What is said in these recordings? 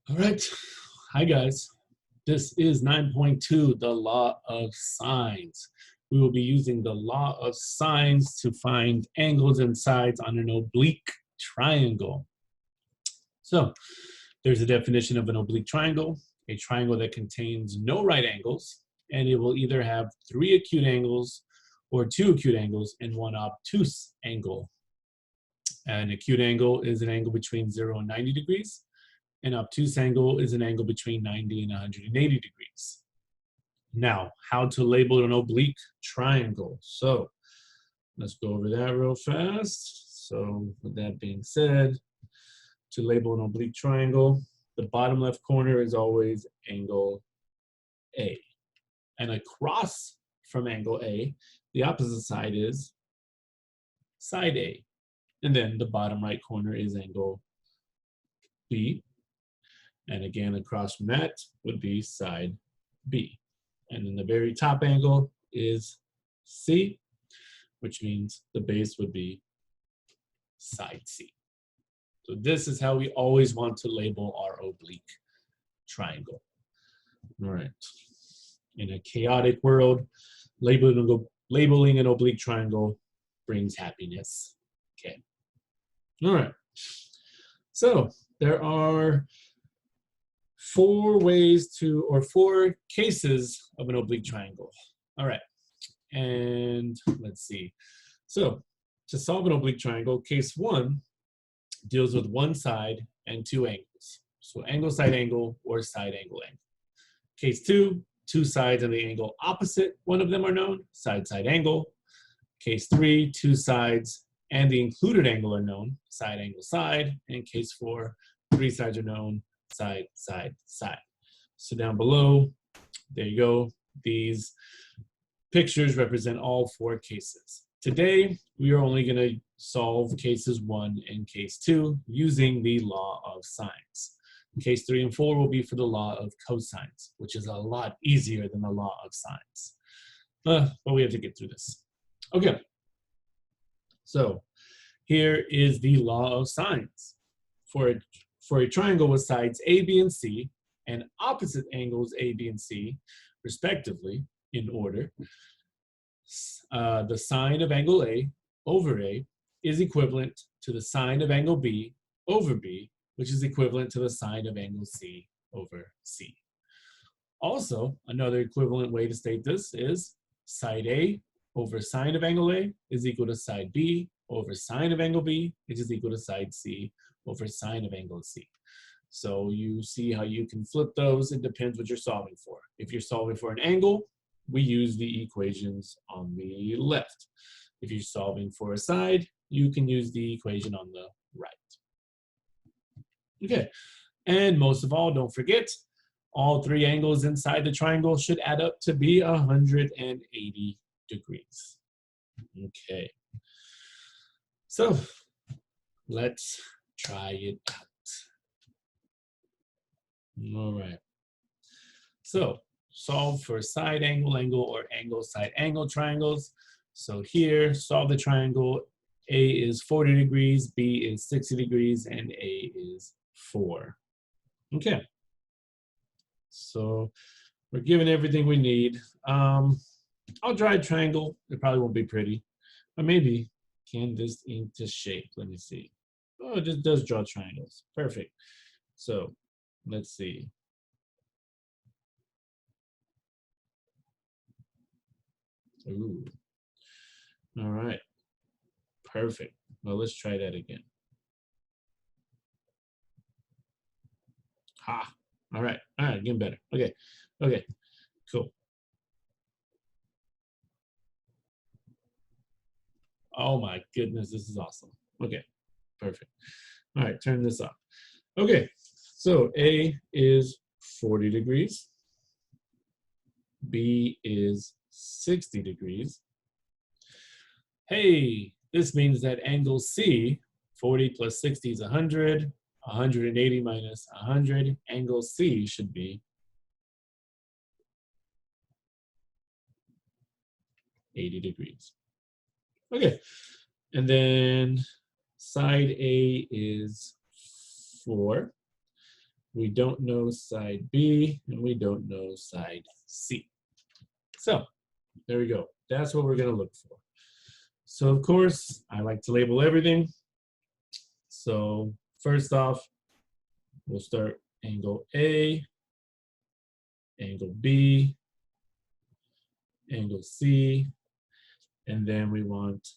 All right. Hi, guys. This is 9.2, the law of sines. We will be using the law of sines to find angles and sides on an oblique triangle. So there's a definition of an oblique triangle, a triangle that contains no right angles, and it will either have 3 acute angles or 2 acute angles and 1 obtuse angle. An acute angle is an angle between 0 and 90 degrees. An obtuse angle is an angle between 90 and 180 degrees. Now, how to label an oblique triangle. So let's go over that real fast. So with that being said, to label an oblique triangle, the bottom left corner is always angle A. And across from angle A, the opposite side is side A. And then the bottom right corner is angle B. And again, across from that would be side B. And then the very top angle is C, which means the base would be side C. So this is how we always want to label our oblique triangle. All right. In a chaotic world, labeling an oblique triangle brings happiness. Okay. All right. So there are 4 cases of an oblique triangle. All right, and let's see. So to solve an oblique triangle, case 1 deals with 1 side and 2 angles. So angle, side angle, or side angle angle. Case 2, 2 sides and the angle opposite one of them are known, side, side angle. Case 3, 2 sides and the included angle are known, side, angle, side. And case 4, 3 sides are known, side, side, side. So down below, there you go. These pictures represent all 4 cases. Today, we are only going to solve cases 1 and case 2 using the law of sines. Case 3 and 4 will be for the law of cosines, which is a lot easier than the law of sines. But we have to get through this. Okay. So here is the law of sines. For a triangle with sides A, B, and C, and opposite angles A, B, and C, respectively, in order, the sine of angle A over A is equivalent to the sine of angle B over B, which is equivalent to the sine of angle C over C. Also, another equivalent way to state this is side A over sine of angle A is equal to side B over sine of angle B, which is equal to side C over sine of angle C. So you see how you can flip those. It depends what you're solving for. If you're solving for an angle, we use the equations on the left. If you're solving for a side, you can use the equation on the right. Okay, and most of all, don't forget, all 3 angles inside the triangle should add up to be 180 degrees. Okay, so let's try it out. All right. So solve for side angle, or angle, side angle triangles. So here, solve the triangle. A is 40 degrees, B is 60 degrees, and A is 4. Okay. So we're given everything we need. I'll draw a triangle. It probably won't be pretty, but maybe can this into shape? Let me see. Oh, it just does draw triangles. Perfect. So let's see. Ooh. All right. Perfect. Well, let's try that again. Ha. All right. All right. Getting better. Okay. Okay. Cool. Oh my goodness. This is awesome. Okay. Perfect. All right. Turn this off. Okay. So A is 40 degrees. B is 60 degrees. Hey, this means that angle C, 40 plus 60 is 100, 180 minus 100, angle C should be 80 degrees. Okay, and then side A is 4, we don't know side B, and we don't know side C. So there we go. That's what we're going to look for. So of course, I like to label everything. So first off, we'll start angle A, angle B, angle C, and then we want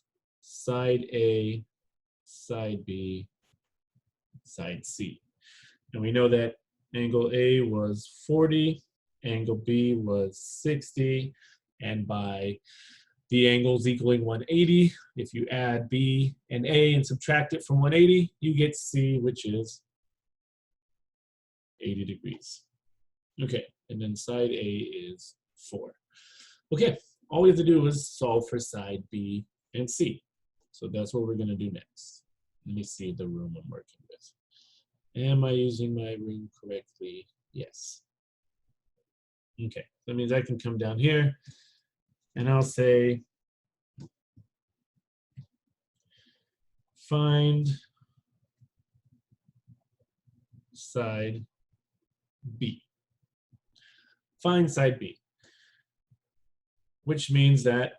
side A, side B, side C. And we know that angle A was 40, angle B was 60, and by the angles equaling 180, if you add B and A and subtract it from 180, you get C, which is 80 degrees. Okay, and then side A is 4. Okay, all we have to do is solve for side B and C. So that's what we're going to do next. Let me see the room I'm working with. Am I using my room correctly? Yes. Okay, that means I can come down here and I'll say, find side B. Find side B, which means that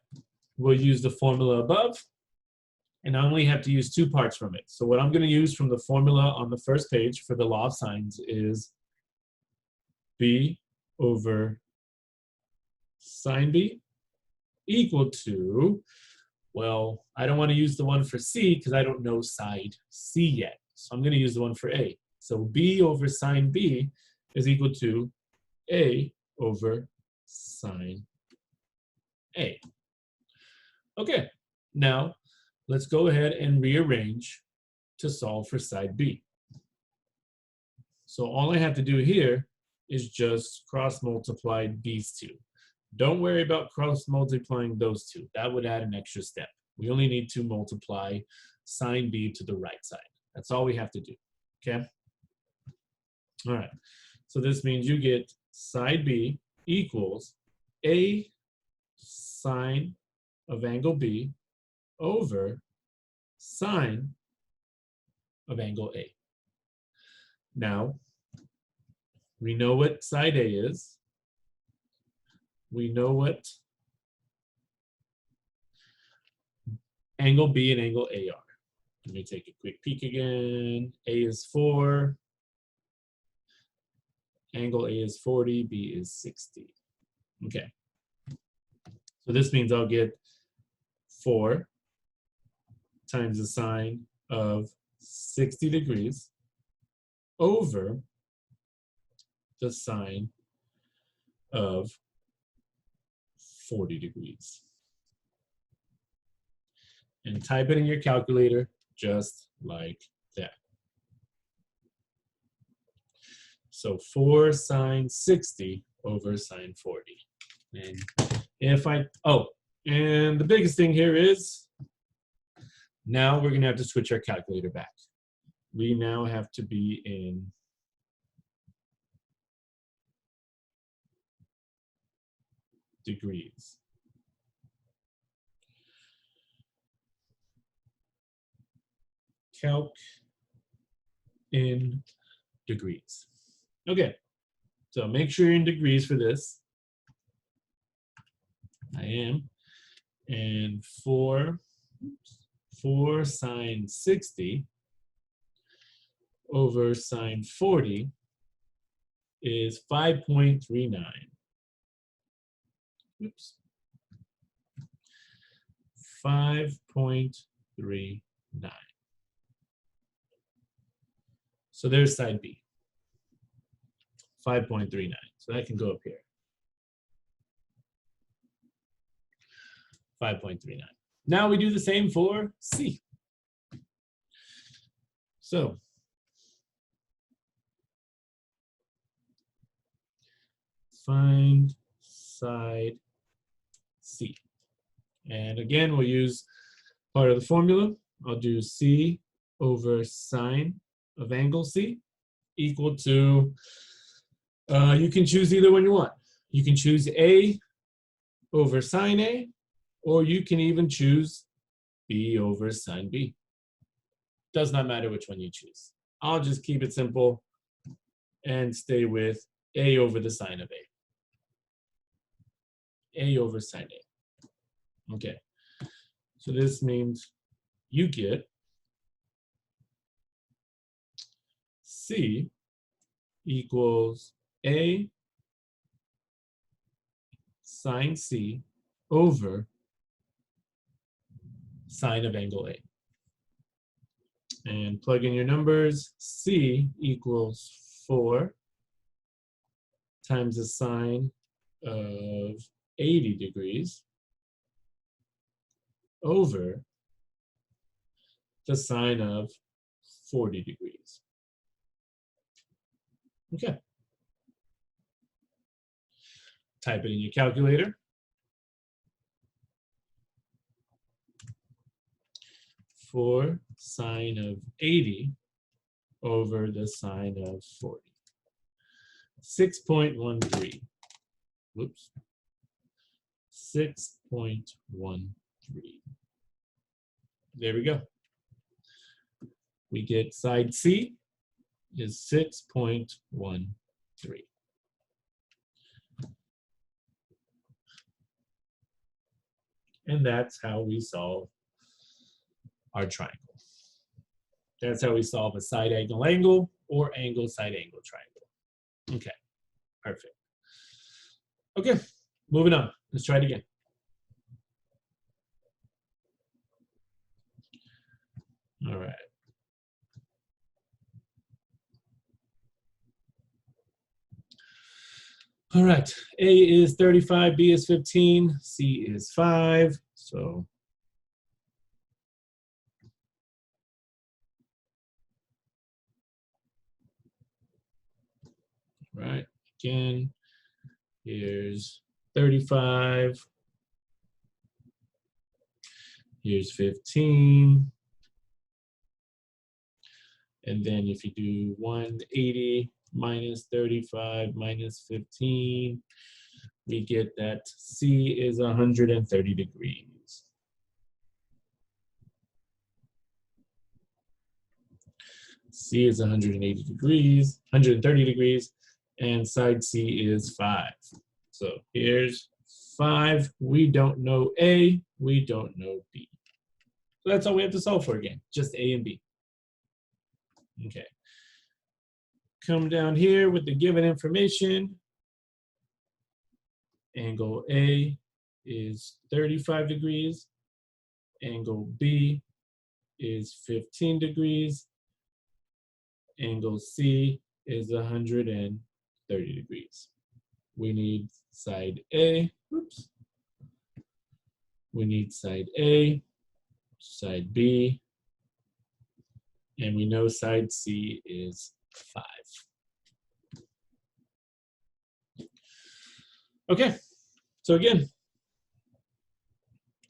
we'll use the formula above, and I only have to use 2 parts from it. So what I'm going to use from the formula on the first page for the law of sines is B over sine B equal to, well, I don't want to use the one for C because I don't know side C yet. So I'm going to use the one for A. So B over sine B is equal to A over sine A. Okay, now let's go ahead and rearrange to solve for side B. So all I have to do here is just cross multiply these two. Don't worry about cross multiplying those two. That would add an extra step. We only need to multiply sine B to the right side. That's all we have to do, okay? All right, so this means you get side B equals A sine of angle B over sine of angle A. Now, we know what side A is. We know what angle B and angle A are. Let me take a quick peek again. A is 4. Angle A is 40, B is 60. Okay. So this means I'll get 4 times the sine of 60 degrees over the sine of 40 degrees. And type it in your calculator just like that. So 4 sine 60 over sine 40. And if I, and the biggest thing here is, now we're gonna have to switch our calculator back. We now have to be in degrees. Calc in degrees. Okay, so make sure you're in degrees for this. I am. And 4 sine 60 over sine 40 is 5.39. Oops. 5.39. So there's side B. 5.39. So that can go up here. 5.39. Now we do the same for C. So find side C. And again, we'll use part of the formula. I'll do C over sine of angle C equal to, you can choose either one you want. You can choose A over sine A, or you can even choose B over sine B. Does not matter which one you choose. I'll just keep it simple. and stay with A over the sine of A. A over sine A. Okay, so this means you get C equals A sine C over sine of angle A. And plug in your numbers. C equals 4 times the sine of 80 degrees over the sine of 40 degrees. Okay. Type it in your calculator. 4 sine of 80 over the sine of 40. 6.13. Whoops. 6.13. There we go. We get side C is 6.13. And that's how we solve our triangle. That's how we solve a side angle angle or angle side angle triangle. Okay, perfect. Okay, moving on. Let's try it again. All right. All right, A is 35, B is 15, C is 5. So right, again, here's 35, here's 15. And then if you do 180 minus 35 minus 15, we get that C is 130 degrees. C is 180 degrees, 130 degrees, and side C is 5. So here's 5. We don't know A, we don't know B. So that's all we have to solve for again, just A and B. Okay. Come down here with the given information. Angle A is 35 degrees. Angle B is 15 degrees. Angle C is 130 degrees. We need side A. Oops. We need side A, side B, and we know side C is 5. Okay, so again,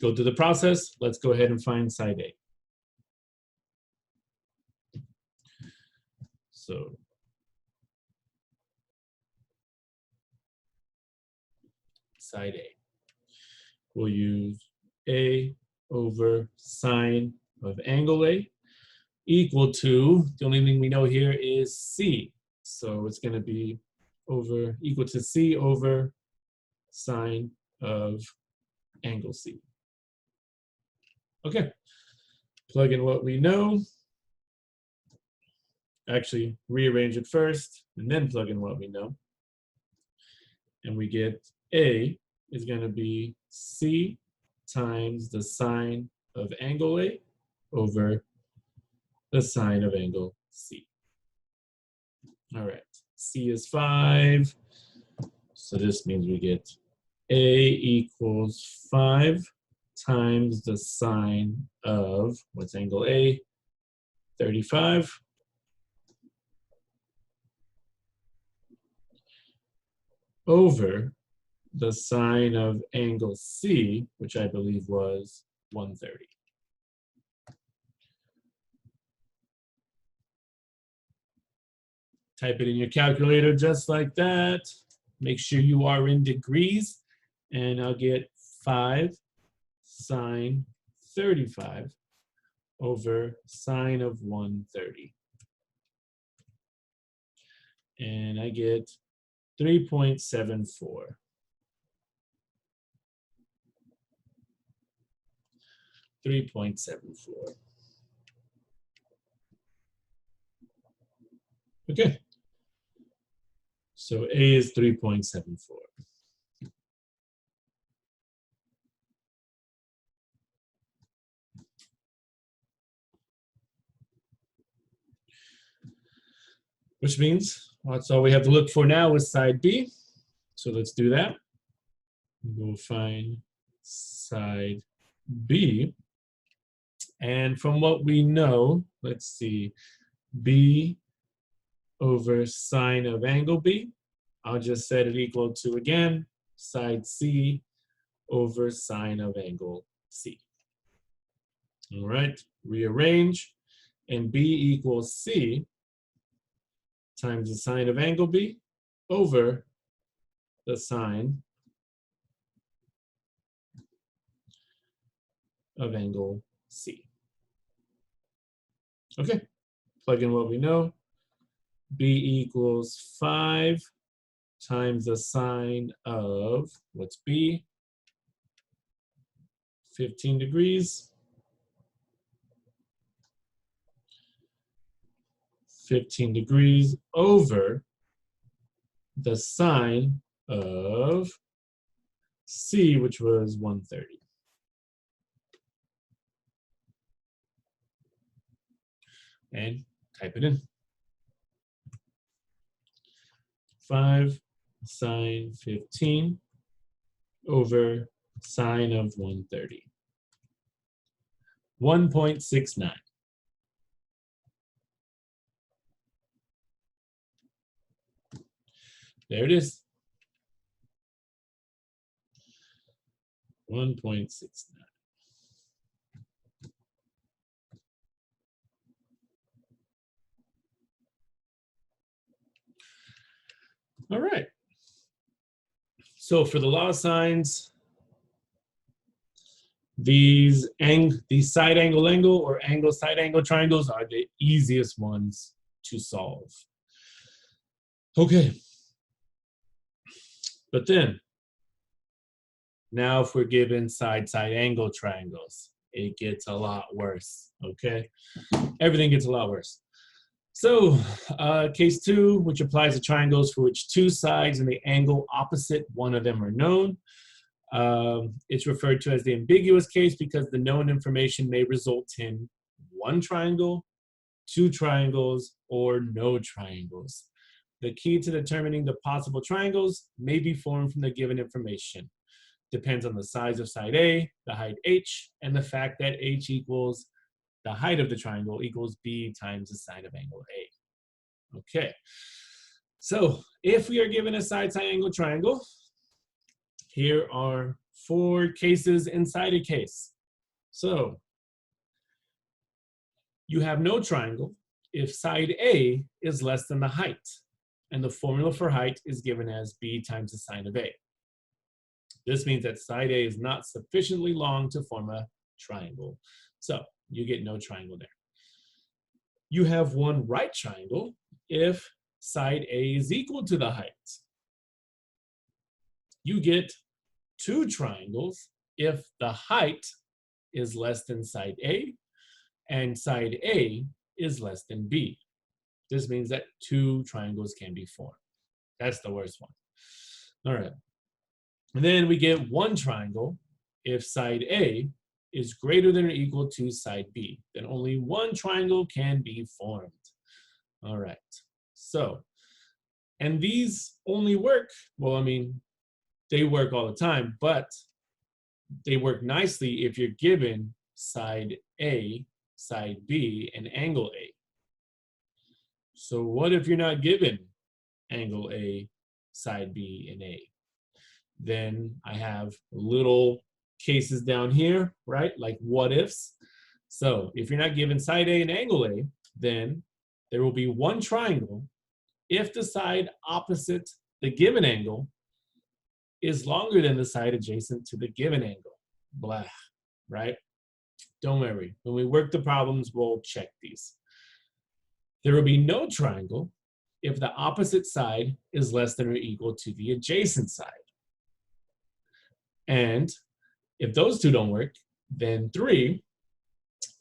go through the process. Let's go ahead and find side A. So side A. We'll use A over sine of angle A equal to, the only thing we know here is C. So it's going to be equal to C over sine of angle C. Okay, plug in what we know. Actually, rearrange it first and then plug in what we know. And we get A is going to be C times the sine of angle A over the sine of angle C. All right, C is 5. So this means we get A equals 5 times the sine of, what's angle A? 35. Over the sine of angle C, which I believe was 130. Type it in your calculator just like that. Make sure you are in degrees, and I'll get 5 sine 35 over sine of 130. and I get 3.74. Okay, so A is 3.74. Which means that's all we have to look for now is side B. So let's do that. We'll find side B. And from what we know, let's see, B over sine of angle B. I'll just set it equal to, again, side C over sine of angle C. All right, rearrange, and B equals C times the sine of angle B over the sine of angle C. Okay, plug in what we know. B equals 5 times the sine of, what's B? 15 degrees. 15 degrees over the sine of C, which was 130. And type it in. 5 sine 15 over sine of 130. 1.69. There it is. 1.69. All right. So for the law of sines, these side angle or angle side angle triangles are the easiest ones to solve. Okay. But then, now if we're given side angle triangles, it gets a lot worse, okay? Everything gets a lot worse. So case 2, which applies to triangles for which two sides and the angle opposite one of them are known. It's referred to as the ambiguous case because the known information may result in one triangle, two triangles, or no triangles. The key to determining the possible triangles may be formed from the given information. Depends on the size of side A, the height h, and the fact that h equals the height of the triangle equals b times the sine of angle A. Okay, so if we are given a side angle triangle, here are 4 cases inside a case. So you have no triangle if side A is less than the height, and the formula for height is given as b times the sine of A. This means that side A is not sufficiently long to form a triangle. So you get no triangle there. You have one right triangle if side A is equal to the height. You get 2 triangles if the height is less than side A and side A is less than B. This means that 2 triangles can be formed. That's the worst one. All right. And then we get 1 triangle if side A is greater than or equal to side B. Then only 1 triangle can be formed. All right. So, and these only work, well, I mean, they work all the time, but they work nicely if you're given side A, side B, and angle A. So what if you're not given angle A, side B, and A? Then I have little cases down here, right? Like what ifs. So if you're not given side A and angle A, then there will be 1 triangle if the side opposite the given angle is longer than the side adjacent to the given angle. Blah, right? Don't worry. When we work the problems, we'll check these. There will be no triangle if the opposite side is less than or equal to the adjacent side. And if those two don't work, then 3,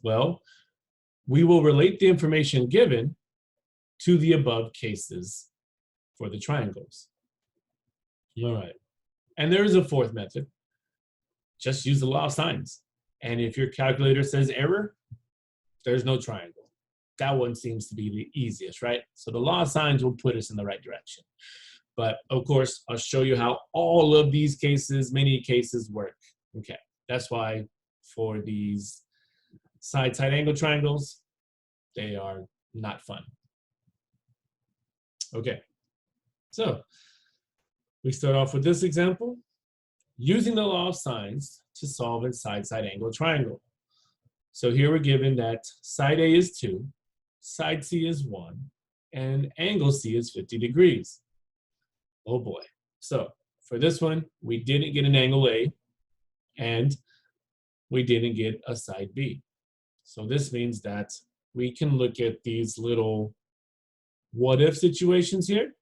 well, we will relate the information given to the above cases for the triangles. All right. And there is a fourth method. Just use the law of sines. And if your calculator says error, there's no triangle. That one seems to be the easiest, right? So the law of sines will put us in the right direction. But of course, I'll show you how all of these cases, many cases work. Okay, that's why for these side-side angle triangles, they are not fun. Okay, so we start off with this example, using the law of sines to solve a side-side angle triangle. So here we're given that side A is 2, side C is 1, and angle C is 50 degrees. Oh boy. So for this one, we didn't get an angle A, and we didn't get a side B. So this means that we can look at these little what-if situations here,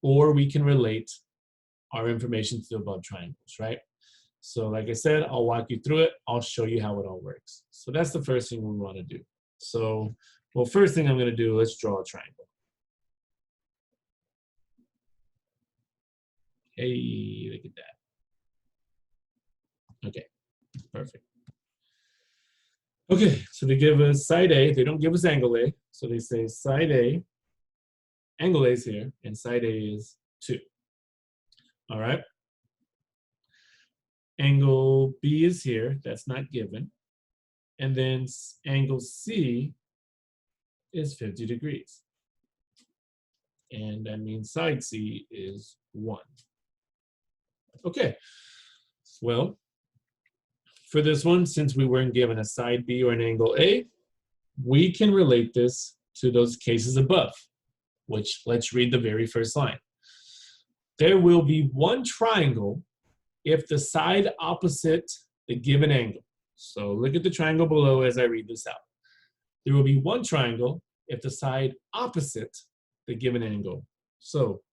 or we can relate our information to the above triangles, right? So like I said, I'll walk you through it. I'll show you how it all works. So that's the first thing we want to do. So, well, first thing I'm going to do, let's draw a triangle. Hey, look at that. Okay, perfect. Okay, so they give us side A. They don't give us angle A. So they say side A, angle A is here, and side A is 2. All right. Angle B is here. That's not given. And then angle C is 50 degrees. And that means side C is 1. Okay, well, for this one, since we weren't given a side B or an angle A, we can relate this to those cases above, which let's read the very first line. There will be one triangle if the side opposite the given angle. So look at the triangle below as I read this out. There will be one triangle if the side opposite the given angle. So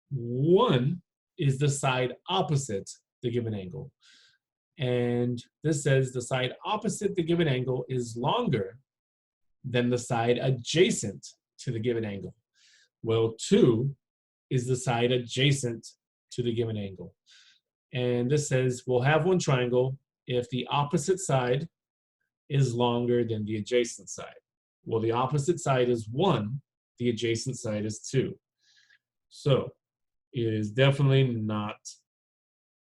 1 is the side opposite the given angle. And this says the side opposite the given angle is longer than the side adjacent to the given angle. Well, 2 is the side adjacent to the given angle. And this says we'll have one triangle if the opposite side is longer than the adjacent side. Well, the opposite side is 1, the adjacent side is 2. So it is definitely not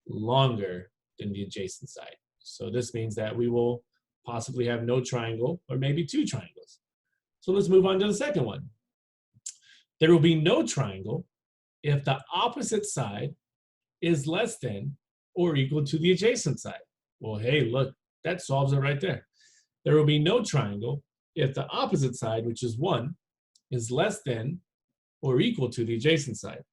longer than the adjacent side. So this means that we will possibly have no triangle or maybe 2 triangles. So let's move on to the second one. There will be no triangle if the opposite side is less than or equal to the adjacent side. Well, hey, look, that solves it right there. There will be no triangle if the opposite side, which is 1, is less than or equal to the adjacent side.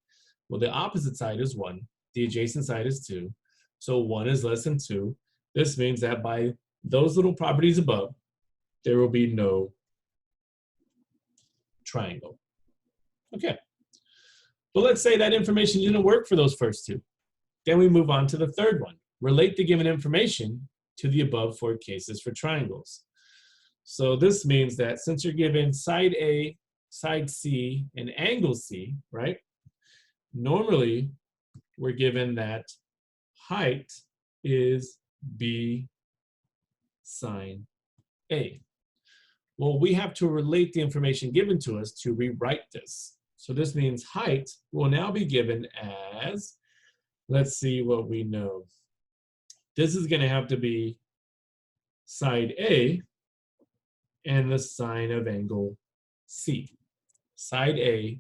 Well, the opposite side is 1, the adjacent side is 2, so 1 is less than 2. This means that by those little properties above, there will be no triangle. Okay, but let's say that information didn't work for those first 2. Then we move on to the third one. Relate the given information to the above 4 cases for triangles. So this means that since you're given side A, side C, and angle C, right? Normally, we're given that height is B sine A. Well, we have to relate the information given to us to rewrite this. So this means height will now be given as, let's see what we know. This is going to have to be side A and the sine of angle C. Side A,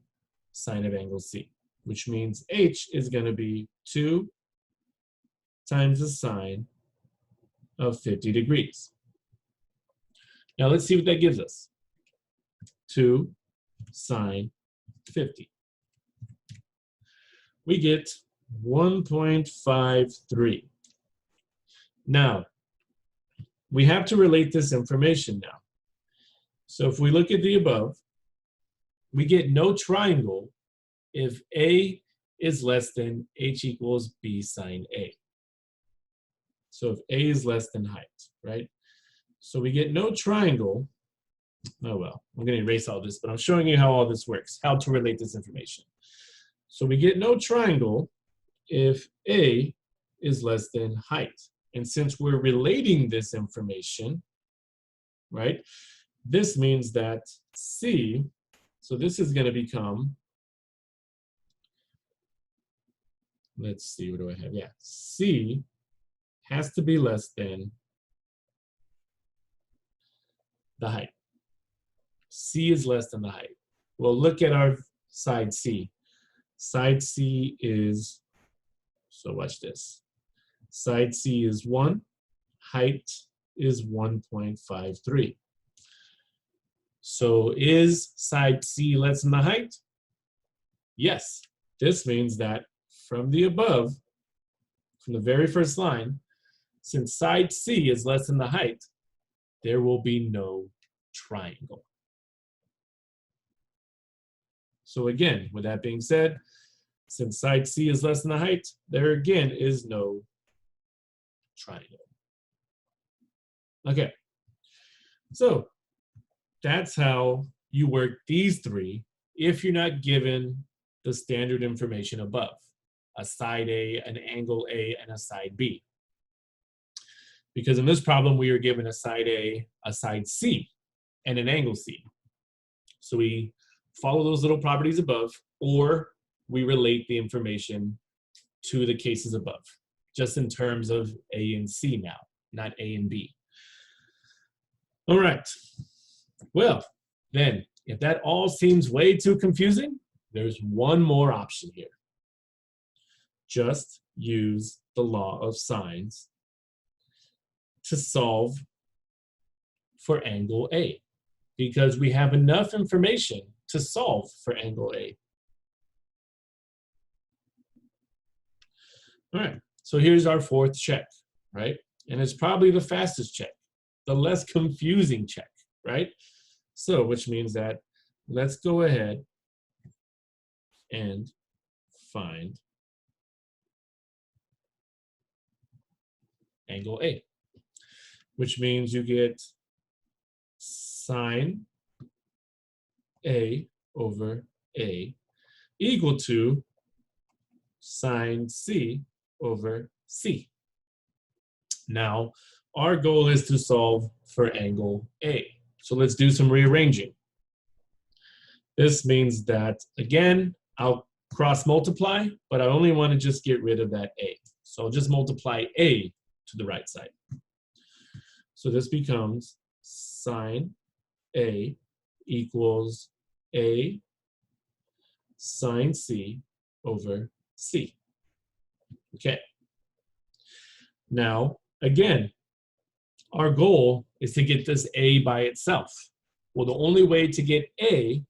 sine of angle C, which means H is going to be 2 times the sine of 50 degrees. Now let's see what that gives us. 2 sine 50. We get 1.53. Now, we have to relate this information now. So if we look at the above, we get no triangle if A is less than H equals B sine A. So if A is less than height, right? So we get no triangle. Oh well, I'm going to erase all this, but I'm showing you how all this works, how to relate this information. So we get no triangle if A is less than height. And since we're relating this information, right, this means that C, so this is going to become, let's see, what do I have? Yeah, C has to be less than the height. C is less than the height. Well, look at our side C. Side C is, so watch this. Side C is 1, height is 1.53. So is side C less than the height? Yes. This means that from the above, from the very first line, since side C is less than the height, there will be no triangle. So again, with that being said, since side C is less than the height, there again is no triangle. Okay, so that's how you work these three if you're not given the standard information above, a side A, an angle A, and a side B. Because in this problem, we are given a side A, a side C, and an angle C. So we follow those little properties above, or we relate the information to the cases above, just in terms of A and C now, not A and B. All right. Well, then, if that all seems way too confusing, there's one more option here. Just use the law of sines to solve for angle A, because we have enough information to solve for angle A. All right, so here's our fourth check, right? And it's probably the fastest check, the less confusing check, right? So, which means that let's go ahead and find angle A, which means you get sine A over A equal to sine C over C. Now, our goal is to solve for angle A. So let's do some rearranging. This means that, again, I'll cross multiply, but I only want to just get rid of that A. So I'll just multiply A to the right side. So this becomes sine A equals A sine C over C. Okay. Now, again, our goal is to get this A by itself. Well, the only way to get A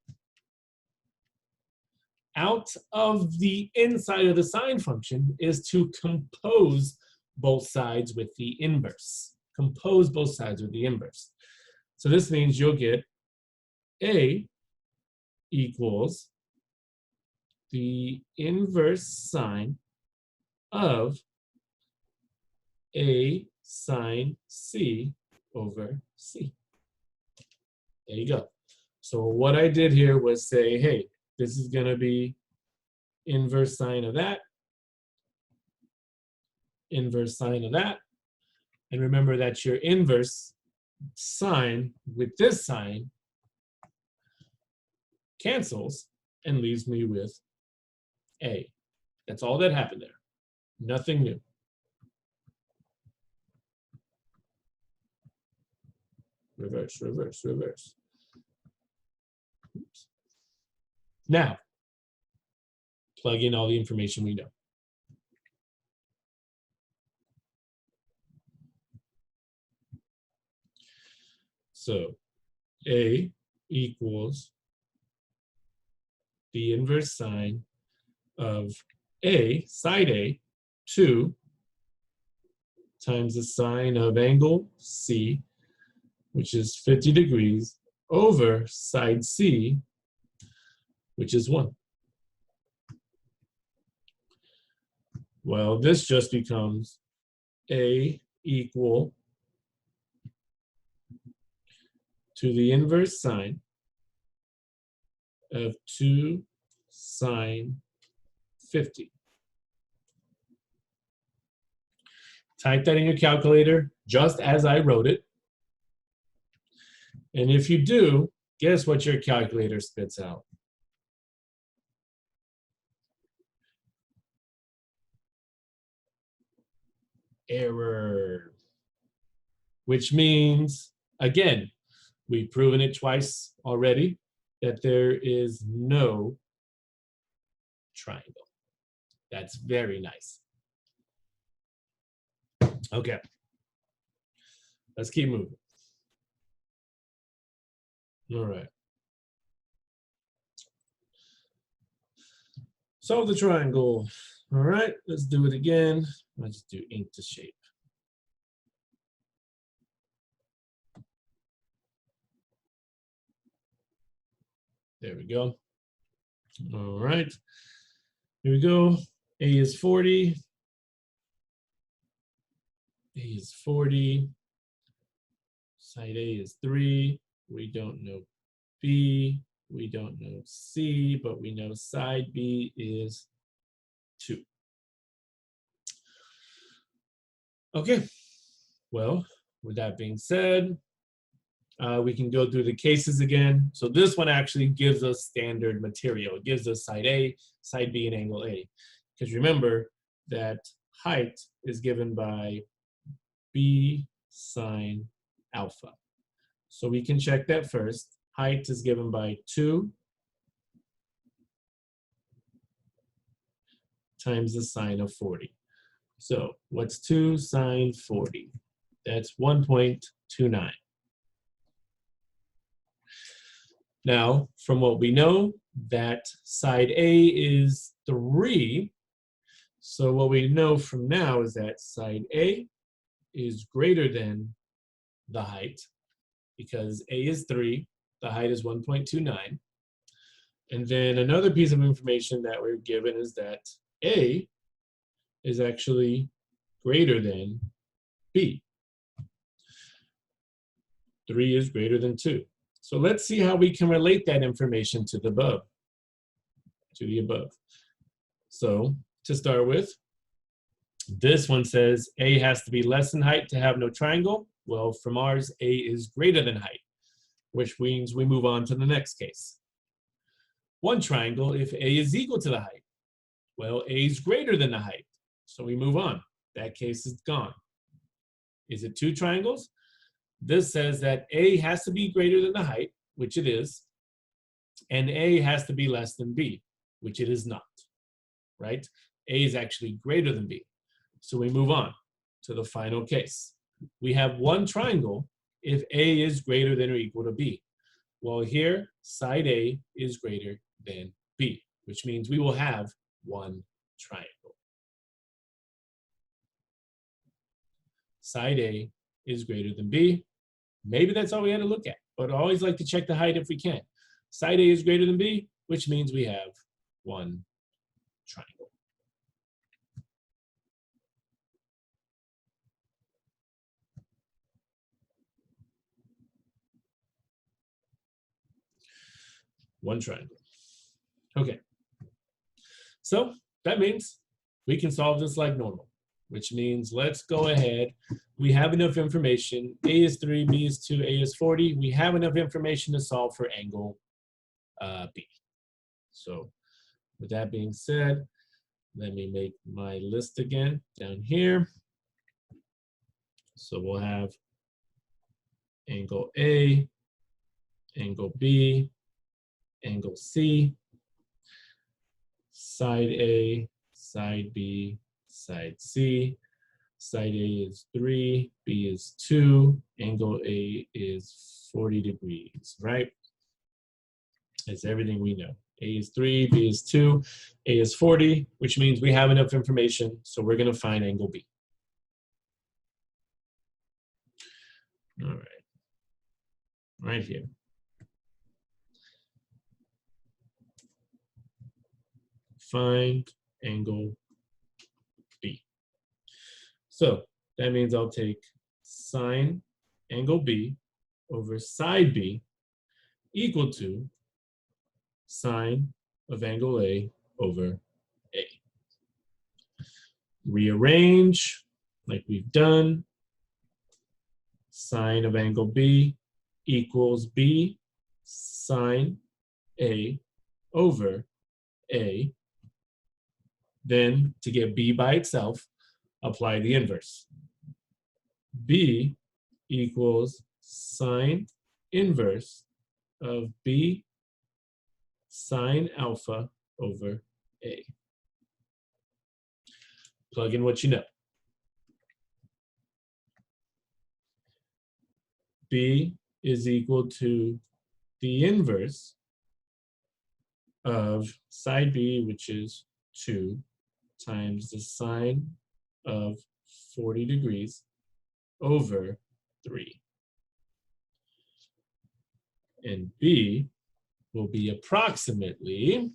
out of the inside of the sine function is to compose both sides with the inverse. Compose both sides with the inverse. So this means you'll get A equals the inverse sine of A sine C over C. There you go. So what I did here was say, hey, this is going to be inverse sine of that, inverse sine of that. And remember that your inverse sine with this sine cancels and leaves me with A. That's all that happened there. Nothing new. Reverse, reverse, reverse. Oops. Now, plug in all the information we know. So A equals the inverse sine of A, side A, 2 times the sine of angle C, which is 50 degrees, over side C, which is 1. Well, this just becomes A equal to the inverse sine of 2 sine 50. Type that in your calculator just as I wrote it. And if you do, guess what your calculator spits out? Error. Which means, again, we've proven it twice already, that there is no triangle. That's very nice. Okay. Let's keep moving. All right. Solve the triangle. All right, let's do it again. Let's do ink to shape. There we go. All right. Here we go. A is 40. A is 40. Side A is 3. We don't know B. We don't know C, but we know side B is 2. Okay. Well, with that being said, we can go through the cases again. So this one actually gives us standard material. It gives us side A, side B, and angle A. Because remember that height is given by B sine alpha. So we can check that first. Height is given by 2 times the sine of 40. So what's 2 sine 40? That's 1.29. Now, from what we know, that side A is 3. So what we know from now is that side A is greater than the height, because A is 3, the height is 1.29. And then another piece of information that we're given is that A is actually greater than B. 3 is greater than 2. So let's see how we can relate that information to the above. So to start with, this one says A has to be less than height to have no triangle. Well, from ours, A is greater than height, which means we move on to the next case. One triangle if A is equal to the height. Well, A is greater than the height, so we move on. That case is gone. Is it 2 triangles? This says that A has to be greater than the height, which it is, and A has to be less than B, which it is not, right? A is actually greater than B. So we move on to the final case. We have one triangle if A is greater than or equal to B. Well, here, side A is greater than B, which means we will have one triangle. Side A is greater than B. Maybe that's all we had to look at, but I always like to check the height if we can. Side A is greater than B, which means we have one triangle. One triangle. Okay. So that means we can solve this like normal, which means let's go ahead. We have enough information. A is 3, B is 2, A is 40. We have enough information to solve for angle B. So with that being said, let me make my list again down here. So we'll have angle A, angle B, angle C, side A, side B, side C. Side A is 3, B is 2, angle A is 40 degrees, right? That's everything we know. A is 3, B is 2, A is 40, which means we have enough information, so we're going to find angle B. All right. Right here. find angle B. So that means I'll take sine angle B over side B equal to sine of angle A over A. Rearrange like we've done. Sine of angle B equals B sine A over A. Then to get B by itself, apply the inverse. B equals sine inverse of B sine alpha over A. Plug in what you know. B is equal to the inverse of side B, which is 2, times the sine of 40 degrees over 3. And B will be approximately,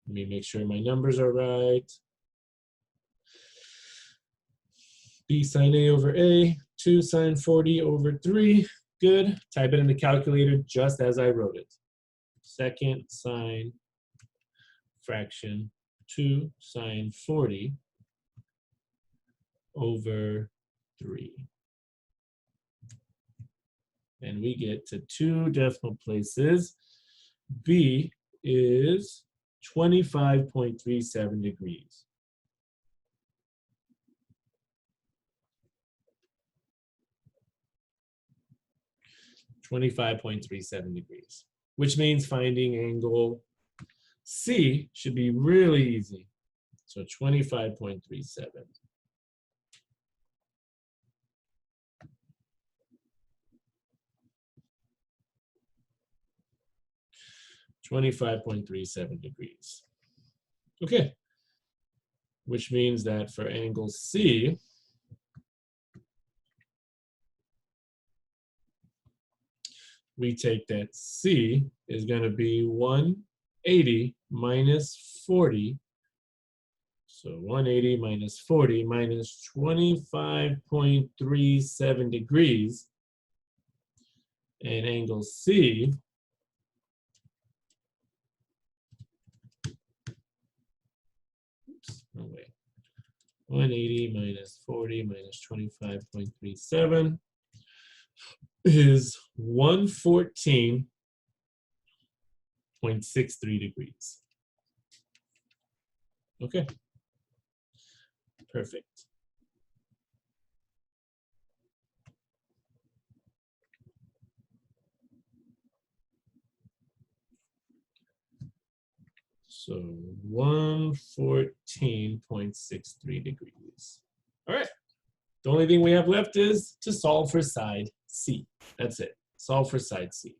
let me make sure my numbers are right. B sine A over A, 2 sine 40 over 3. Good. Type it in the calculator just as I wrote it. Second sine fraction 2 sine 40 over 3. And we get to 2 decimal places. B is 25.37 degrees. (25.37 degrees), which means finding angle C should be really easy. So 25.37. 25.37 degrees. Okay, which means that for angle C, we take that C is going to be 180 minus 40. So 180 minus 40 minus 25.37 degrees. And angle C no way. 180 minus 40 minus 25.37 is 114.63 degrees. Okay, perfect. So 114.63 degrees. All right. The only thing we have left is to solve for side C. That's it. Solve for side C.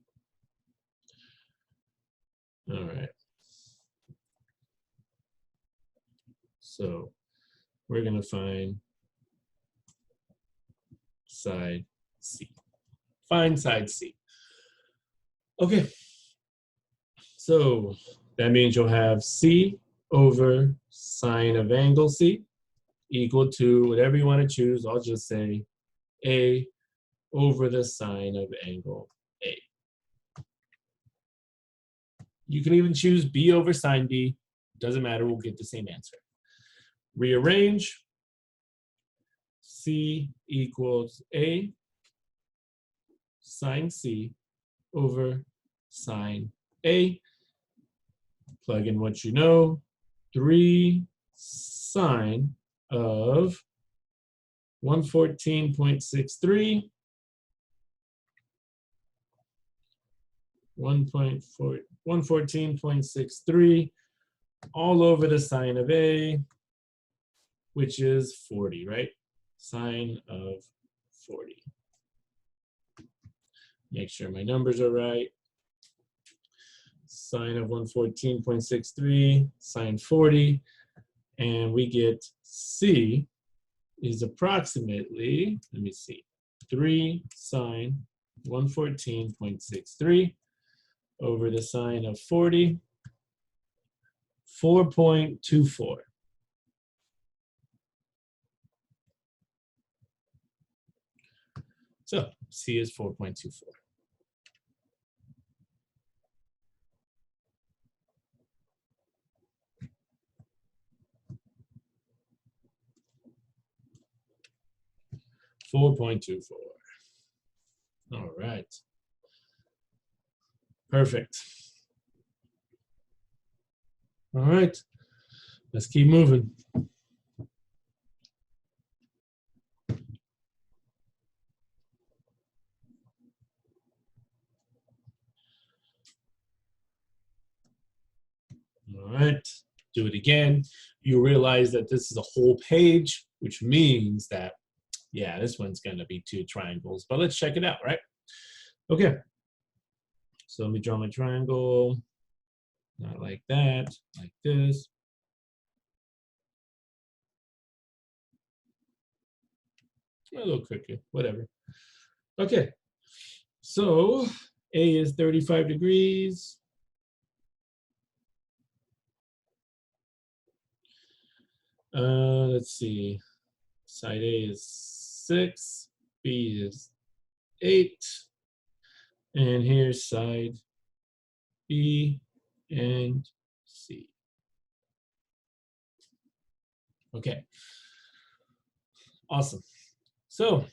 All right. So we're going to find side C. Find side C. Okay. So that means you'll have C over sine of angle C equal to whatever you want to choose. I'll just say A over the sine of angle A. You can even choose B over sine B. Doesn't matter, we'll get the same answer. Rearrange. C equals A sine C over sine A. Plug in what you know. 3 sine of 114.63, 114.63 all over the sine of A, which is 40, right? Sine of 40. Make sure my numbers are right. Sine of 114.63, sine 40, and we get C is approximately, let me see, 3 sine 114.63 over the sine of 40. 4.24. So C is 4.24. All right. Perfect. All right. Let's keep moving. All right. Do it again. You realize that this is a whole page, which means that, yeah, this one's going to be 2 triangles. But let's check it out, right? Okay. So let me draw my triangle. Not like that, like this. A little quicker, whatever. Okay. So A is 35 degrees. Let's see. Side A is 6, B is 8, and here's side B and C. Okay, awesome. So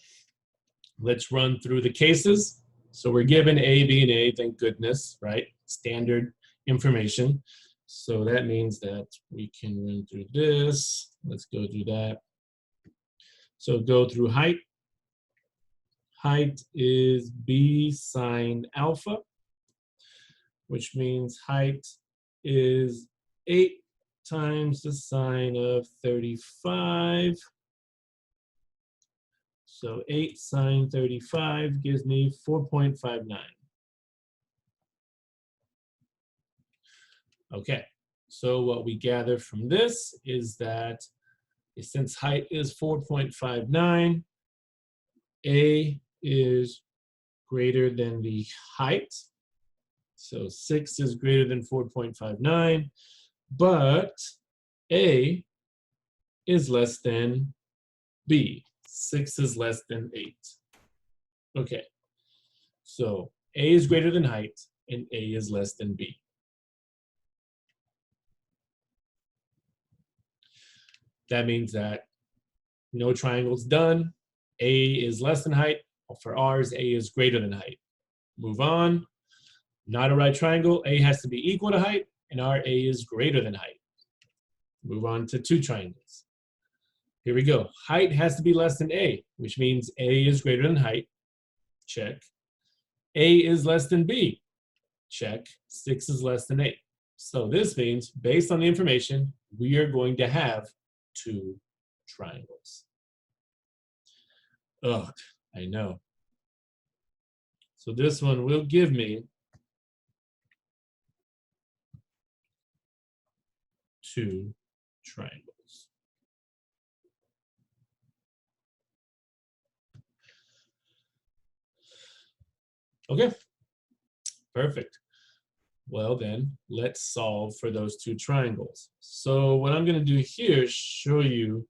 let's run through the cases. So we're given A, B, and A, thank goodness, right? Standard information. So that means that we can run through this. Let's go through that. So go through height. Height is B sine alpha, which means height is 8 times the sine of 35. So 8 sine 35 gives me 4.59. Okay, so what we gather from this is that since height is 4.59, A is greater than the height. So 6 is greater than 4.59, but A is less than B. 6 is less than 8. Okay, so A is greater than height and A is less than B. That means that no triangle's done. A is less than height. For ours, A is greater than height. Move on. Not a right triangle. A has to be equal to height, and our A is greater than height. Move on to 2 triangles. Here we go. Height has to be less than A, which means A is greater than height. Check. A is less than B. Check. 6 is less than 8. So this means, based on the information, we are going to have 2 triangles. Ugh, I know. So this one will give me 2 triangles. Okay, perfect. Well then, let's solve for those 2 triangles. So what I'm gonna do here is show you,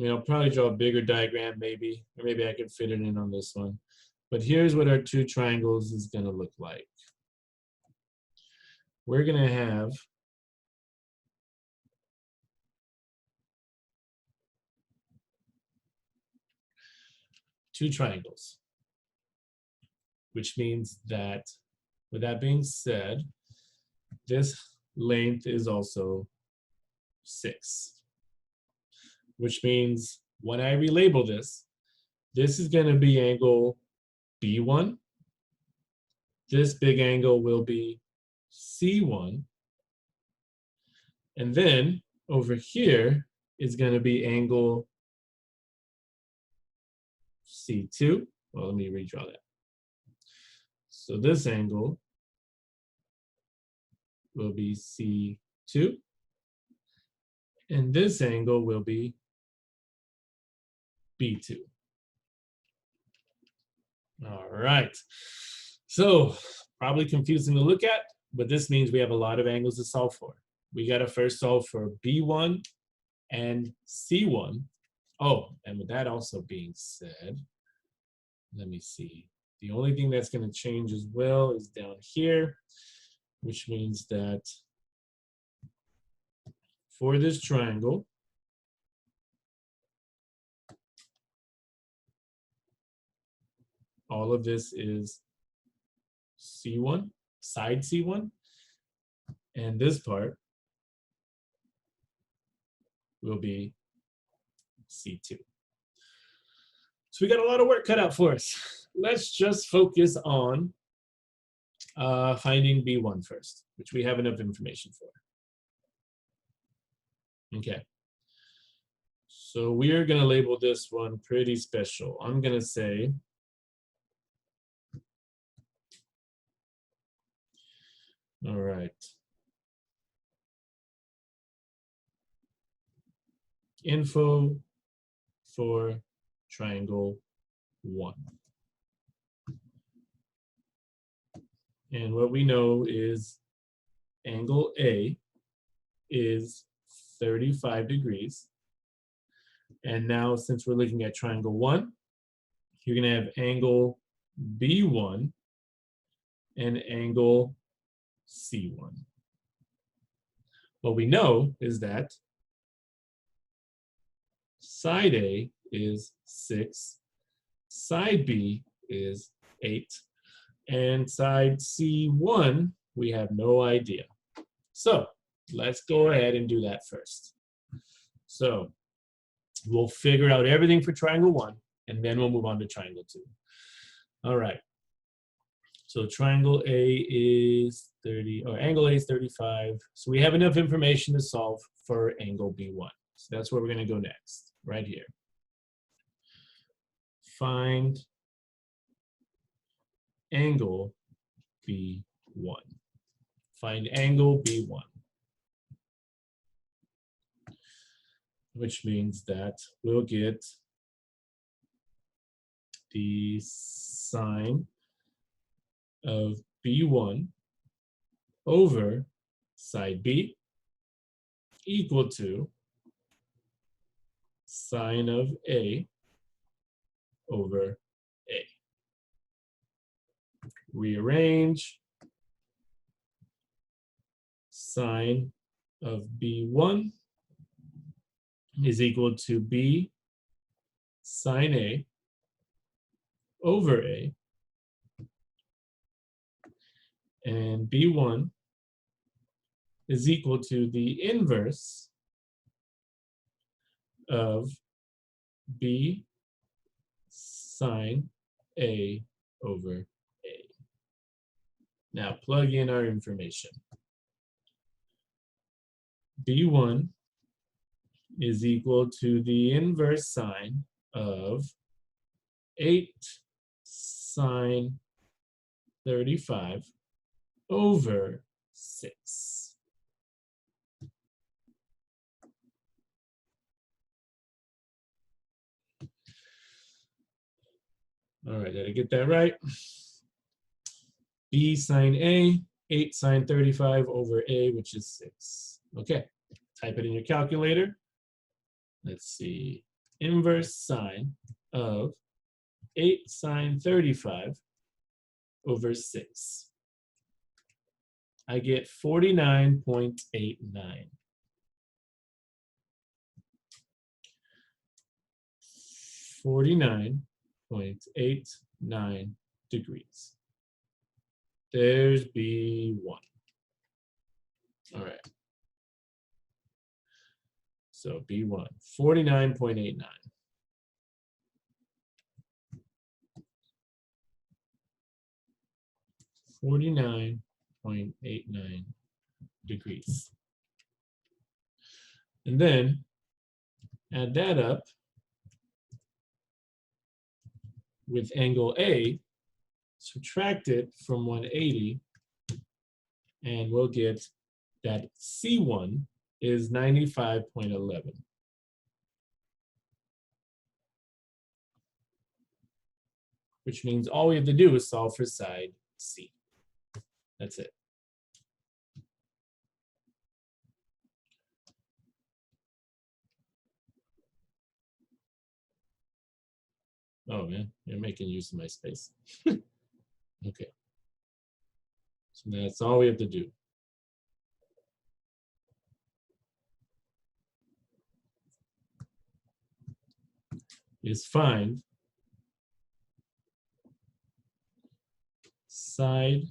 I'll probably draw a bigger diagram maybe, or maybe I could fit it in on this one. But here's what our 2 triangles is gonna look like. We're gonna have two triangles, which means that, with that being said, this length is also 6, which means when I relabel this, this is going to be angle B1. This big angle will be C1. And then over here is going to be angle C2. Well, let me redraw that. So this angle will be C2. And this angle will be B2. All right. So probably confusing to look at, but this means we have a lot of angles to solve for. we got to first solve for B1 and C1. Oh, and with that also being said, let me see. The only thing that's going to change as well is down here, which means that for this triangle, all of this is C1, side C1, and this part will be C2. So we got a lot of work cut out for us. Let's just focus on finding B1 first, which we have enough information for. Okay. So we are going to label this one pretty special. I'm going to say all right. Info for triangle 1. And what we know is angle A is 35 degrees. And now since we're looking at triangle 1, you're going to have angle B1 and angle C1. What we know is that side A is 6, side B is 8, and side C1, we have no idea. So let's go ahead and do that first. So we'll figure out everything for triangle 1, and then we'll move on to triangle 2. All right. So triangle A is 30, or angle A is 35. So we have enough information to solve for angle B1. So that's where we're going to go next, right here. Find angle B1. Find angle B1. Which means that we'll get the sine of B1 over side B equal to sine of A over A. Rearrange. Sine of B1 is equal to B sine A over A. And B1 is equal to the inverse of B sine A over A. Now plug in our information. B1 is equal to the inverse sine of 8 sine 35 over 6. All right, did I get that right? B sine A, 8 sine 35 over A, which is 6. Okay, type it in your calculator. Let's see, inverse sine of 8 sine 35 over 6. I get 49.89. 49.89 degrees. There's B1. All right. So B1, 49.89. .89 degrees. And then add that up with angle A, subtract it from 180, and we'll get that C1 is 95.11. Which means all we have to do is solve for side C. That's it. Oh man, you're making use of my space. Okay. So that's all we have to do. Is find side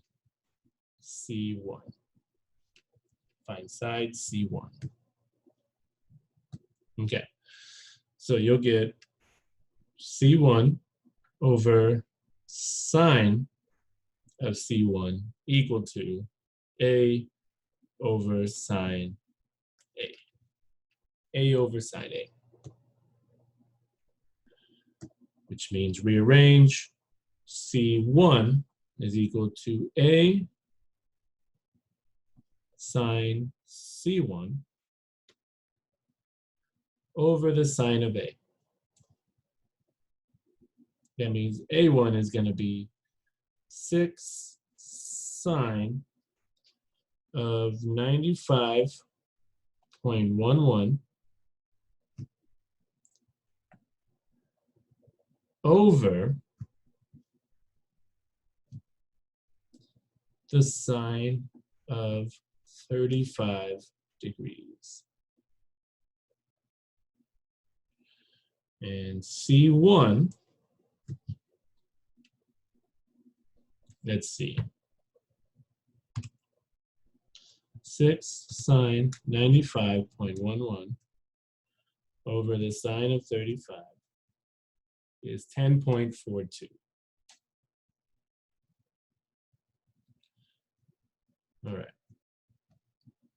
C1. Find side C1. Okay. So you'll get C1 over sine of C1 equal to A over sine A. A over sine A. Which means rearrange C1 is equal to A sine C1 over the sine of A. That means A1 is going to be 6 sine of 95.11 over the sine of 35 degrees. And C1, let's see, 6 sine 95.11 over the sine of 35 is 10.42. All right.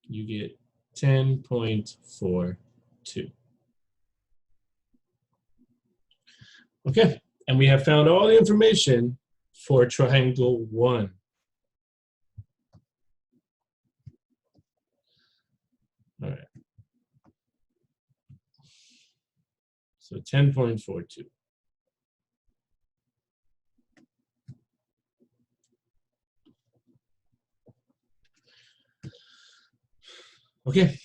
You get 10.42. Okay, and we have found all the information for triangle 1. All right. So 10.42. Okay.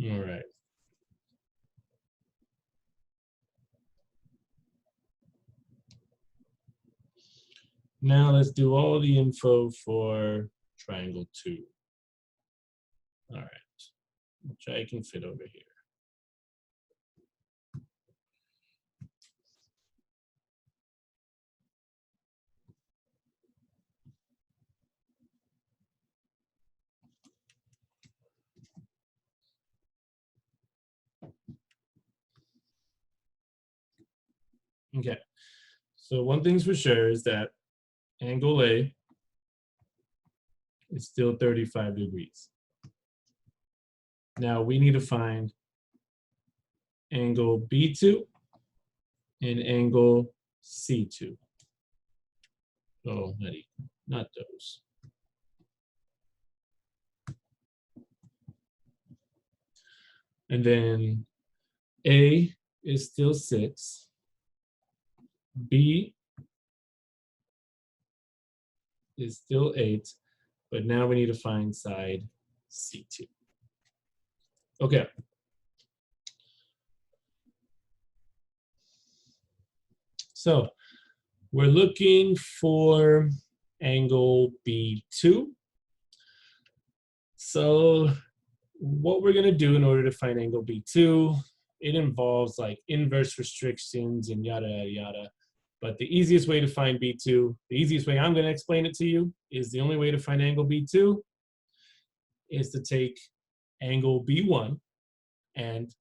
All right. Now let's do all the info for triangle 2. All right, which I can fit over here. Okay, so one thing's for sure is that angle A is still 35 degrees. Now we need to find angle B2 and angle C2. Oh, not those. And then A is still 6. B is still 8, but now we need to find side C2. Okay. So we're looking for angle B2. So what we're going to do in order to find angle B2, it involves like inverse restrictions and yada, yada, yada. But the easiest way to find B2, the easiest way I'm going to explain it to you, is the only way to find angle B2 is to take angle B1 and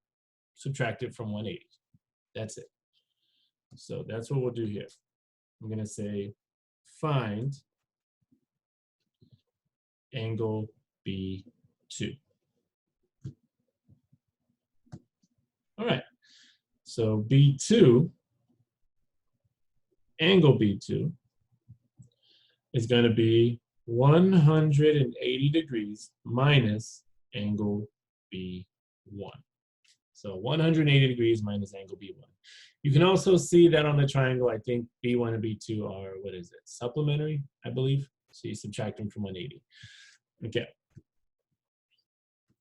subtract it from 180. That's it. So that's what we'll do here. I'm going to say find angle B2. All right. So B2, angle B2, is going to be 180 degrees minus angle B1. So 180 degrees minus angle B1. You can also see that on the triangle, I think B1 and B2 are, what is it, supplementary, I believe. So you subtract them from 180. Okay.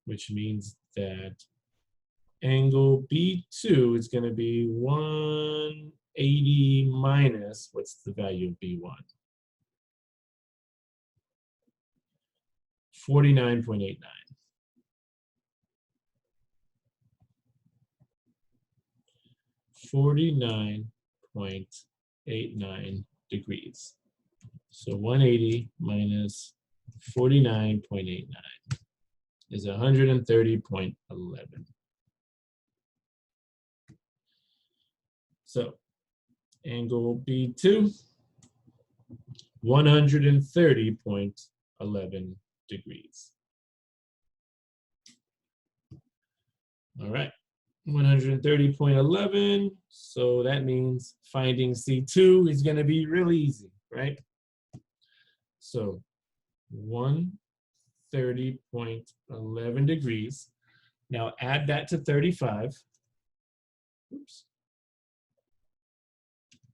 Which means that angle B2 is going to be 180 minus, what's the value of B1? 49.89. 49.89 degrees. So 180 minus 49.89 is 130.11. So angle B2, 130.11 degrees. All right, 130.11. So that means finding C2 is going to be really easy, right? So 130.11 degrees. Now add that to 35. Oops.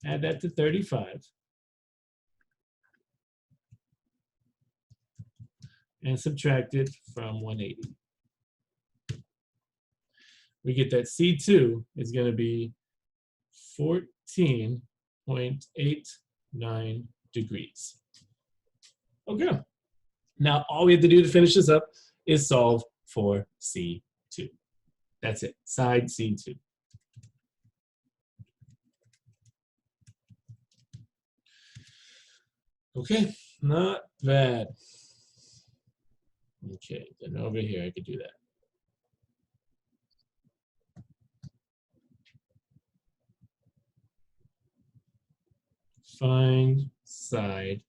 Add that to 35. And subtract it from 180. We get that C2 is going to be 14.89 degrees. Okay. Now all we have to do to finish this up is solve for C2. That's it, side C2. Okay, not bad. Okay, then over here I could do that. Find side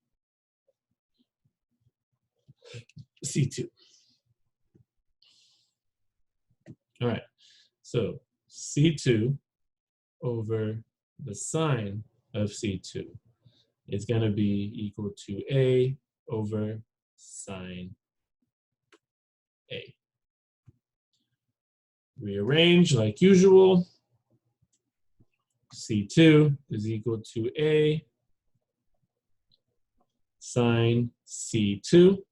C2. All right, so C2 over the sine of C2 is going to be equal to A over sine A. Rearrange like usual. C2 is equal to A sine C2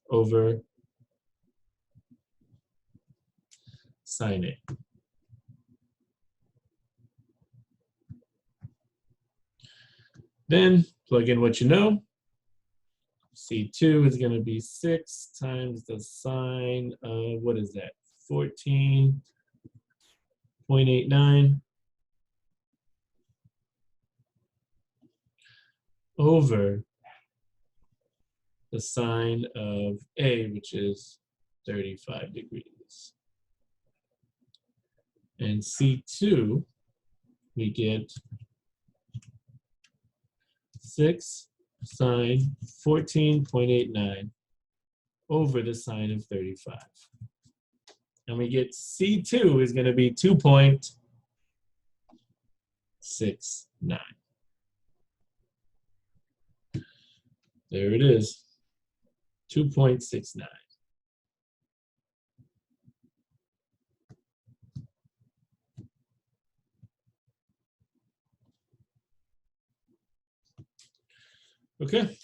over sine A. Then plug in what you know. C2 is going to be 6 times the sine of, what is that, 14.89 over the sine of A, which is 35 degrees. And C2, we get 6 sine 14.89 over the sine of 35. And we get C2 is going to be 2.69. There it is, 2.69. Okay,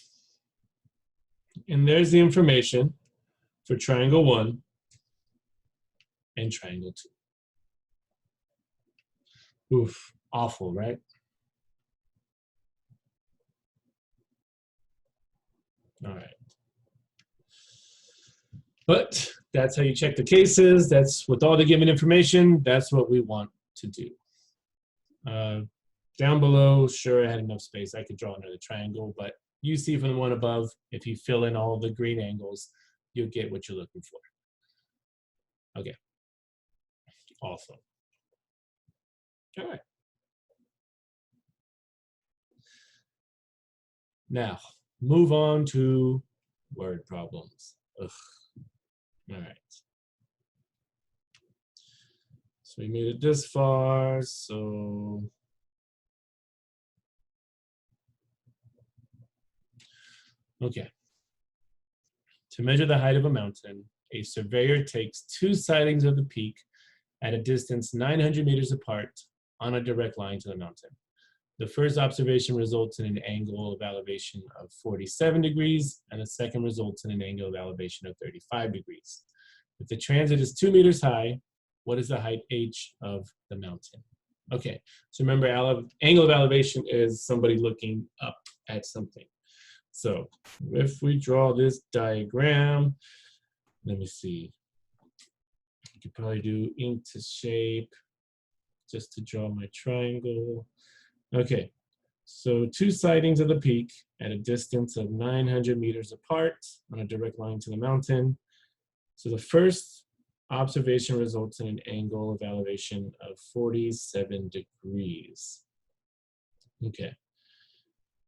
and there's the information for triangle 1 and triangle 2. Oof, awful, right? All right. But that's how you check the cases. That's with all the given information, that's what we want to do. Down below, sure, I had enough space. I could draw another triangle, but you see from the one above, if you fill in all the green angles, you'll get what you're looking for. Okay, awesome. All right. Now, move on to word problems. Ugh. All right. So we made it this far, so okay. To measure the height of a mountain, a surveyor takes 2 sightings of the peak at a distance 900 meters apart on a direct line to the mountain. The first observation results in an angle of elevation of 47 degrees, and the second results in an angle of elevation of 35 degrees. If the transit is 2 meters high, what is the height h of the mountain? Okay, so remember, angle of elevation is somebody looking up at something. So if we draw this diagram, let me see. I could probably do ink to shape just to draw my triangle. Okay, so two sightings of the peak at a distance of 900 meters apart on a direct line to the mountain. So the first observation results in an angle of elevation of 47 degrees. Okay,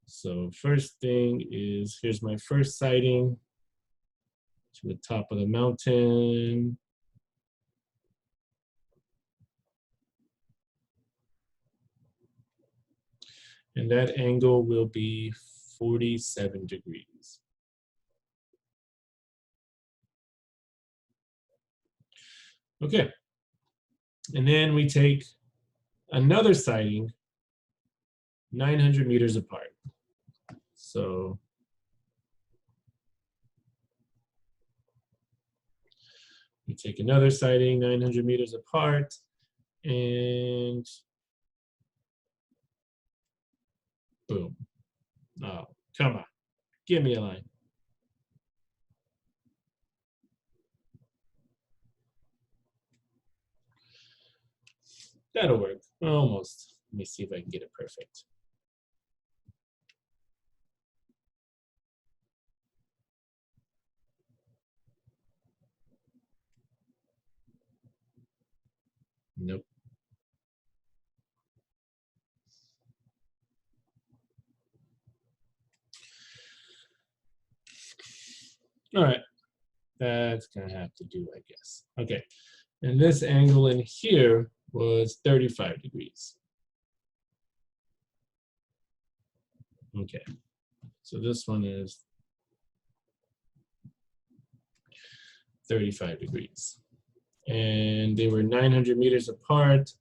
so first thing is, here's my first sighting to the top of the mountain. And that angle will be 47 degrees. Okay, and then we take another sighting 900 meters apart. So we take another sighting 900 meters apart, and boom. Oh, come on, give me a line. That'll work, almost. Let me see if I can get it perfect. Nope. All right, that's gonna have to do, I guess. Okay, and this angle in here was 35 degrees. Okay, so this one is 35 degrees. And they were 900 meters apart.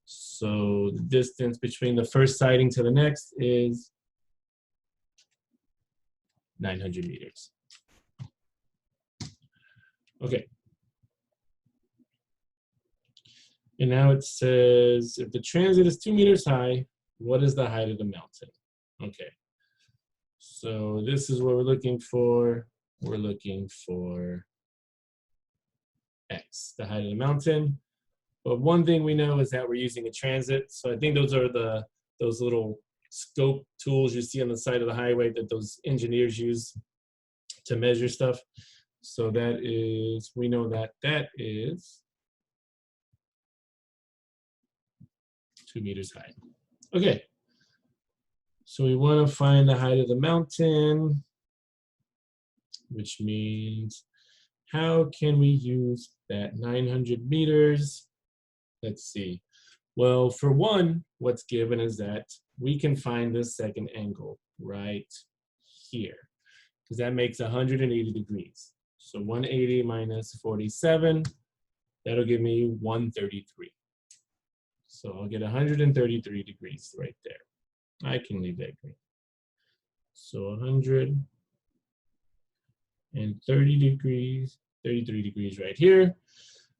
So the distance between the first sighting to the next is 900 meters. Okay. And now it says, if the transit is 2 meters high, what is the height of the mountain? Okay. So this is what we're looking for. We're looking for X, the height of the mountain. But one thing we know is that we're using a transit. So I think those are those little scope tools you see on the side of the highway that those engineers use to measure stuff. So that is, we know that that is 2 meters high. Okay. So we want to find the height of the mountain, which means how can we use that 900 meters? Let's see. Well, for one, what's given is that we can find the second angle right here, because that makes 180 degrees. So 180 minus 47, that'll give me 133. So I'll get 133 degrees right there. I can leave that green. So 130 degrees, 33 degrees right here,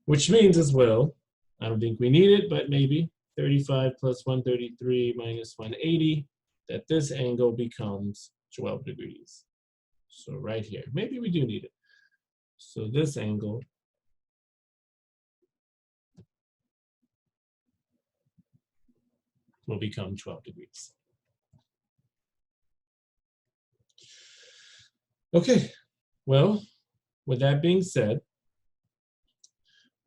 which means as well, I don't think we need it, but maybe 35 plus 133 minus 180, that this angle becomes 12 degrees. So right here, maybe we do need it. So this angle will become 12 degrees. Okay, well, with that being said,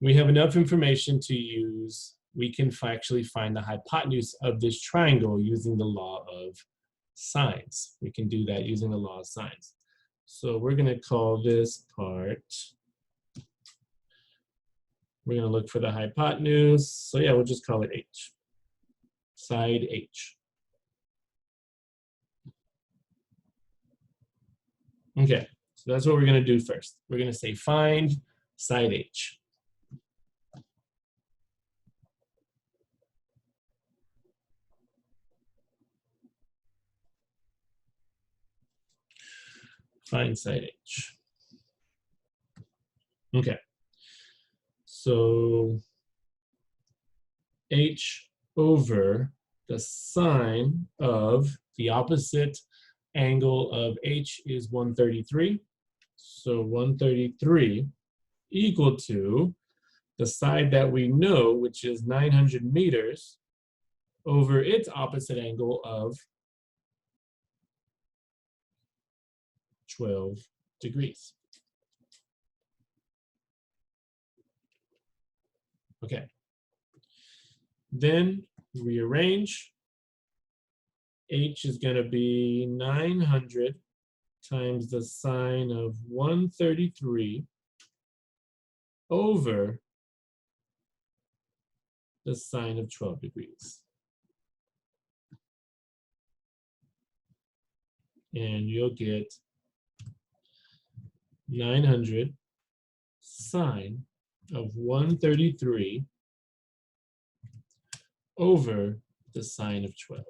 we have enough information to use, we can actually find the hypotenuse of this triangle using the law of sines. We can do that using the law of sines. So we're gonna call this part, we're gonna look for the hypotenuse. So yeah, we'll just call it H, side H. Okay, so that's what we're gonna do first. We're gonna say find side H. Find side H. Okay, so h over the sine of the opposite angle of h is 133. So 133 equal to the side that we know, which is 900 meters, over its opposite angle of 12 degrees. Okay. Then rearrange. H is going to be 900 times the sine of 133 over the sine of 12 degrees. And you'll get 900 sine of 133 over the sine of 12.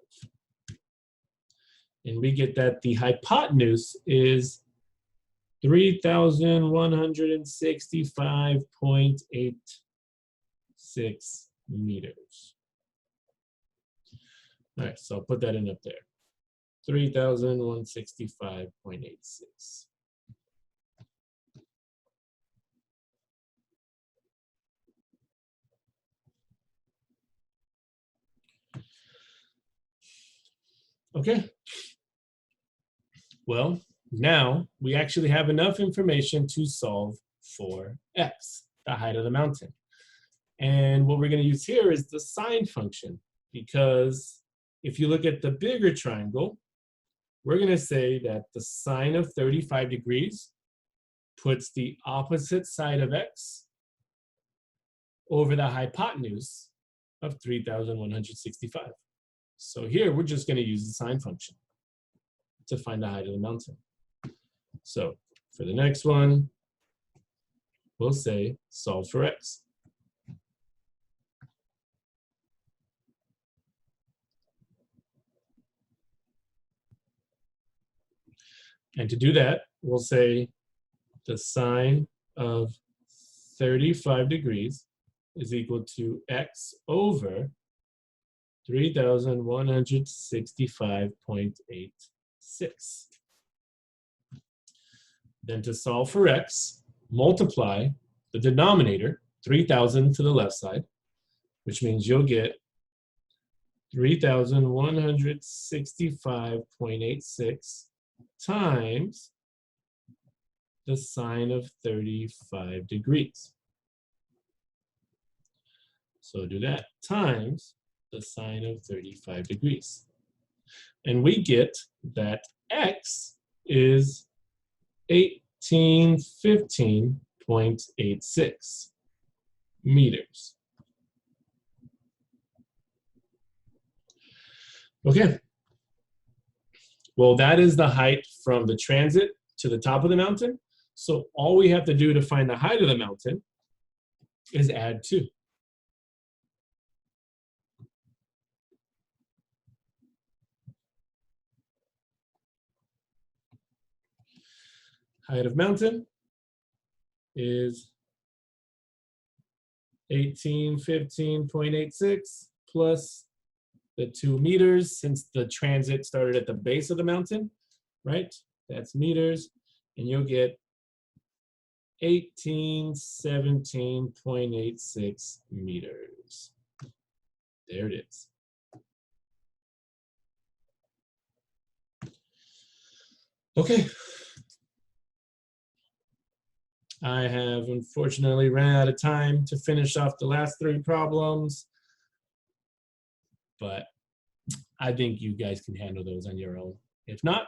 And we get that the hypotenuse is 3,165.86 meters. All right, so I'll put that in up there. 3,165.86. Okay. Well, now we actually have enough information to solve for x, the height of the mountain. And what we're going to use here is the sine function, because if you look at the bigger triangle, we're going to say that the sine of 35 degrees puts the opposite side of x over the hypotenuse of 3,165. So here we're just going to use the sine function to find the height of the mountain. So for the next one, we'll say solve for x. And to do that, we'll say the sine of 35 degrees is equal to x over 3,165.86. Then to solve for x, multiply the denominator, 3,000 to the left side, which means you'll get 3,165.86 times the sine of 35 degrees. So do that times the sine of 35 degrees. And we get that x is 1815.86 meters. Okay. Well, that is the height from the transit to the top of the mountain. So all we have to do to find the height of the mountain is add 2. Height of mountain is 1815.86 plus the 2 meters, since the transit started at the base of the mountain, right? That's meters, and you'll get 1817.86 meters. There it is. Okay. I have unfortunately ran out of time to finish off the last 3 problems, but I think you guys can handle those on your own. If not,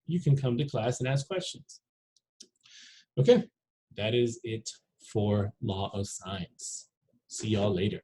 you can come to class and ask questions. Okay, that is it for Law of Sines. See y'all later.